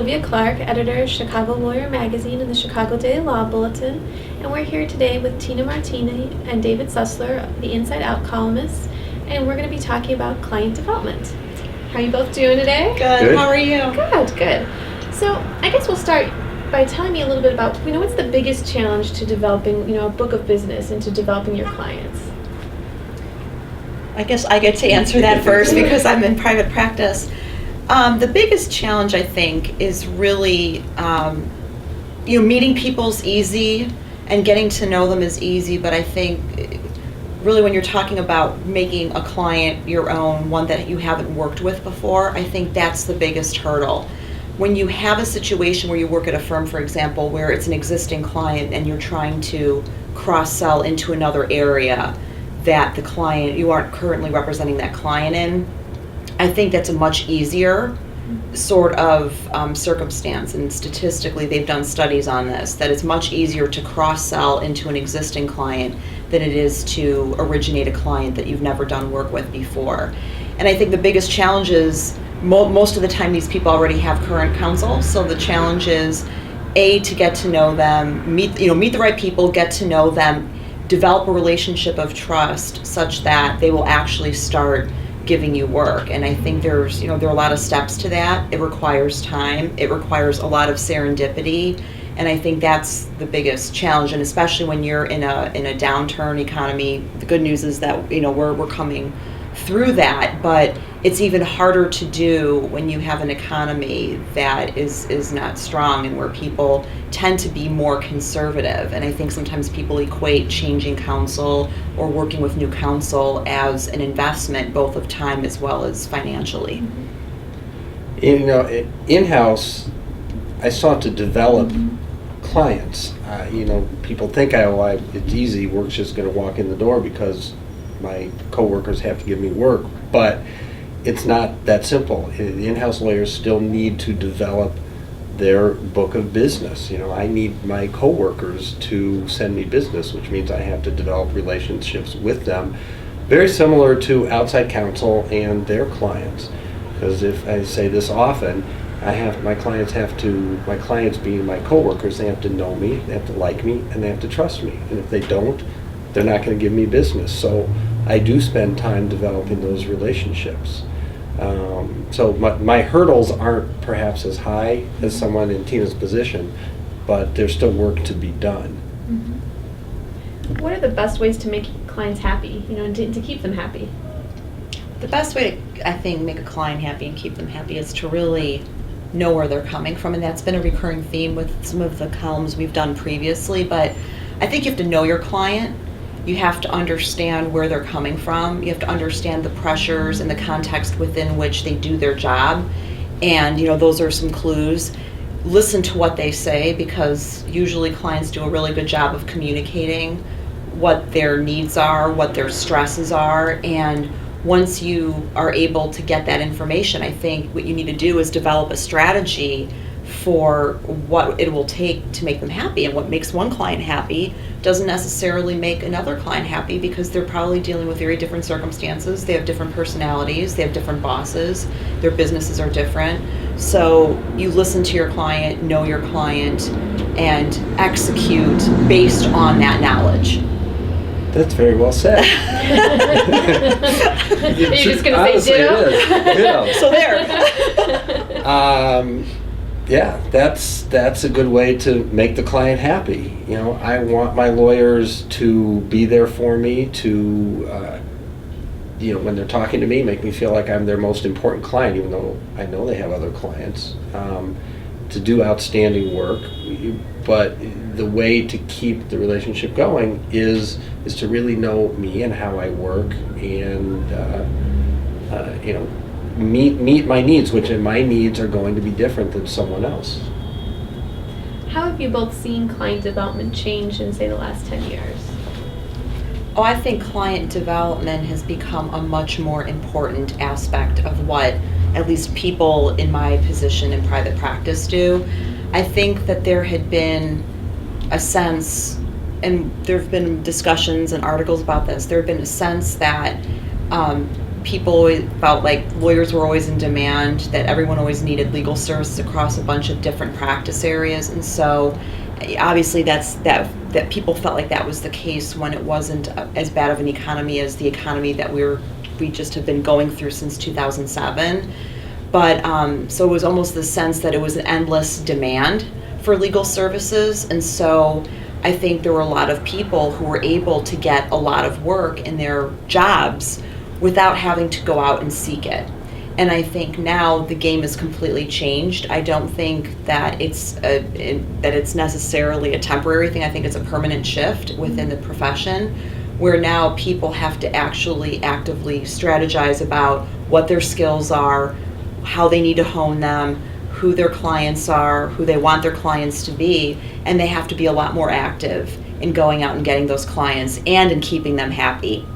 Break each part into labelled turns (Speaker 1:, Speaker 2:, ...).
Speaker 1: Olivia Clarke, editor of Chicago Lawyer Magazine and the Chicago Daily Law Bulletin, and we're here today with Tina Martini and David Susler, the Inside Out columnists, and we're going to be talking about client development. How are you both doing today?
Speaker 2: Good. How are you?
Speaker 1: Good. So I guess we'll start by telling me a little bit about, what's the biggest challenge to developing, a book of business and to developing your clients?
Speaker 2: I guess I get to answer that first because I'm in private practice. The biggest challenge, I think, is really, meeting people's easy and getting to know them is easy, but I think really when you're talking about making a client your own, one that you haven't worked with before, I think that's the biggest hurdle. When you have a situation where you work at a firm, for example, where it's an existing client and you're trying to cross-sell into another area that the client, you aren't currently representing that client in, I think that's a much easier sort of circumstance, and statistically they've done studies on this, that it's much easier to cross-sell into an existing client than it is to originate a client that you've never done work with before. And I think the biggest challenge is most of the time these people already have current counsel, so the challenge is to get to know them, meet the right people, get to know them, develop a relationship of trust such that they will actually start giving you work. And I think there are a lot of steps to that. It requires time. It requires a lot of serendipity. And I think that's the biggest challenge. And especially when you're in a downturn economy, the good news is that we're coming through that, but it's even harder to do when you have an economy that is not strong and where people tend to be more conservative. And I think sometimes people equate changing counsel or working with new counsel as an investment, both of time as well as financially.
Speaker 3: In-house, I sought to develop clients. People think it's easy, work's just going to walk in the door because my coworkers have to give me work, but it's not that simple. The in-house lawyers still need to develop their book of business. I need my coworkers to send me business, which means I have to develop relationships with them, very similar to outside counsel and their clients. Because if I say this often, my clients being my coworkers, they have to know me, they have to like me, and they have to trust me. And if they don't, they're not going to give me business. So I do spend time developing those relationships. So my hurdles aren't perhaps as high as someone in Tina's position, but there's still work to be done.
Speaker 1: Mm-hmm. What are the best ways to make clients happy, to keep them happy?
Speaker 2: The best way to, I think, make a client happy and keep them happy is to really know where they're coming from, and that's been a recurring theme with some of the columns we've done previously, but I think you have to know your client. You have to understand where they're coming from. You have to understand the pressures and the context within which they do their job. And, those are some clues. Listen to what they say, because usually clients do a really good job of communicating what their needs are, what their stresses are. And once you are able to get that information, I think what you need to do is develop a strategy for what it will take to make them happy. And what makes one client happy doesn't necessarily make another client happy, because they're probably dealing with very different circumstances. They have different personalities, they have different bosses, their businesses are different. So you listen to your client, know your client, and execute based on that knowledge.
Speaker 3: That's very well said.
Speaker 1: Are you just going to say ditto?
Speaker 2: So there.
Speaker 3: Yeah, that's a good way to make the client happy. I want my lawyers to be there for me, to when they're talking to me, make me feel like I'm their most important client, even though I know they have other clients, to do outstanding work. But the way to keep the relationship going is to really know me and how I work, and meet my needs, which my needs are going to be different than someone else.
Speaker 1: How have you both seen client development change in, say, the last 10 years?
Speaker 2: Oh, I think client development has become a much more important aspect of what at least people in my position in private practice do. I think that there had been a sense, and there have been discussions and articles about this, there had been a sense that people always felt like lawyers were always in demand, that everyone always needed legal services across a bunch of different practice areas, and so obviously that people felt like that was the case when it wasn't as bad of an economy as the economy that we just have been going through since 2007. But so it was almost the sense that it was an endless demand for legal services, and so I think there were a lot of people who were able to get a lot of work in their jobs without having to go out and seek it. And I think now the game has completely changed. I don't think that it's necessarily a temporary thing. I think it's a permanent shift within the profession, where now people have to actually actively strategize about what their skills are, how they need to hone them, who their clients are, who they want their clients to be, and they have to be a lot more active in going out and getting those clients and in keeping them happy.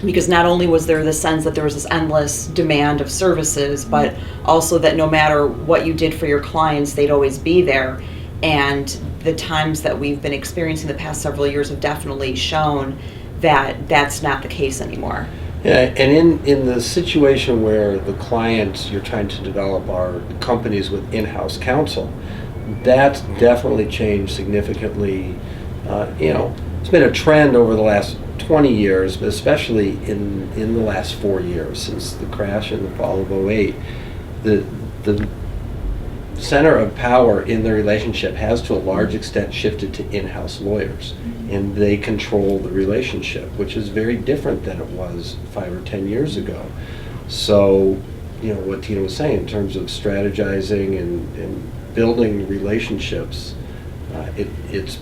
Speaker 2: Because not only was there the sense that there was this endless demand of services, but also that no matter what you did for your clients, they'd always be there. And the times that we've been experiencing the past several years have definitely shown that that's not the case anymore.
Speaker 3: Yeah, and in the situation where the clients you're trying to develop are companies with in-house counsel, that's definitely changed significantly. It's been a trend over the last 20 years, but especially in the last 4 years since the crash in the fall of '08. The center of power in the relationship has to a large extent shifted to in-house lawyers, and they control the relationship, which is very different than it was 5 or 10 years ago. So, what Tina was saying in terms of strategizing and building relationships, it's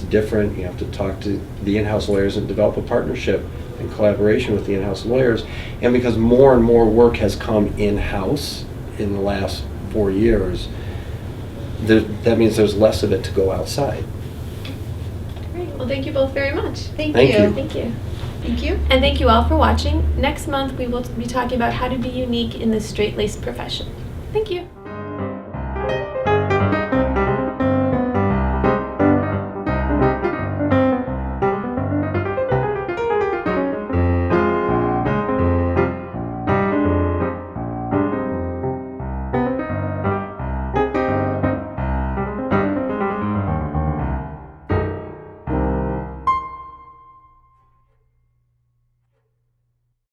Speaker 3: different. You have to talk to the in-house lawyers and develop a partnership and collaboration with the in-house lawyers. And because more and more work has come in-house in the last 4 years, that means there's less of it to go outside.
Speaker 1: Great. Well, thank you both very much.
Speaker 2: Thank
Speaker 3: Thank
Speaker 2: you.
Speaker 3: you.
Speaker 1: Thank you.
Speaker 2: Thank you.
Speaker 1: And thank you all for watching. Next month, we will be talking about how to be unique in this straight-laced profession. Thank you.